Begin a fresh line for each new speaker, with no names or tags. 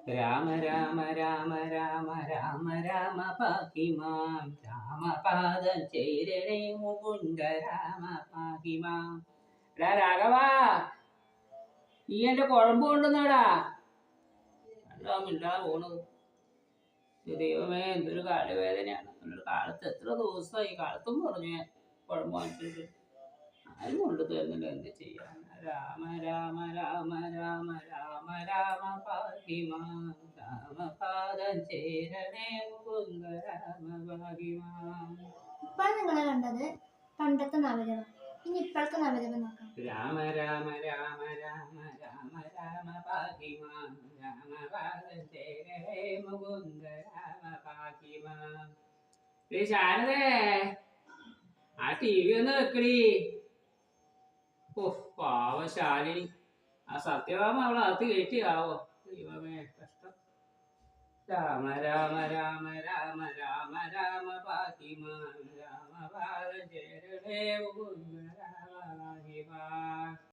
രാമ രാമ രാമ രാമ രാമ രാമ പാഹിമാം രാമപാദം ചേരണേ മുകുന്ദ രാമ പാഹിമാം. എടാ രാഘവാ, ഈ എന്റെ കുഴമ്പ് കൊണ്ടുവന്നാടാ. മിണ്ടാ പോണത്. ദൈവമേ, എന്തൊരു കാലുവേദനയാണ്. കാലത്ത് എത്ര ദിവസമായി കാലത്തും പറഞ്ഞു ഞാൻ കുഴമ്പ് വാങ്ങിച്ചിട്ട്. ആരും കൊണ്ടു തരുന്നില്ല, എന്ത് ചെയ്യാൻ. രാമ രാമ രാമ രാമ രാമ രാമ പാഹിമാം രാമപാദം ചേരണേ മുകുന്ദ രാമ പാഹിമാം.
ഇപ്പോൾ നിങ്ങൾ കണ്ടത് പണ്ടത്തെ നവജപം. ഇനി ഇപ്പോഴത്തെ നവജപം നോക്കാം.
രാമ രാമ രാമ രാമ രാമ രാമ പാഹിമാം രാമപാദം ചേരണേ മുകുന്ദ രാമ പാഹിമാം. ശാരദേ, ആ TV ഒന്ന് വെക്കടി. ഓ പാവ ശാലിനി, ആ സത്യഭാമ അവളെ അകത്ത് കയറ്റിയാവോ. ദൈവമേ, കഷ്ടം. രാമ രാമ രാമ രാമ രാമ രാമ പാഹിമാം രാമപാദം ചേരണേ മുകുന്ദ രാമ പാഹിമാം.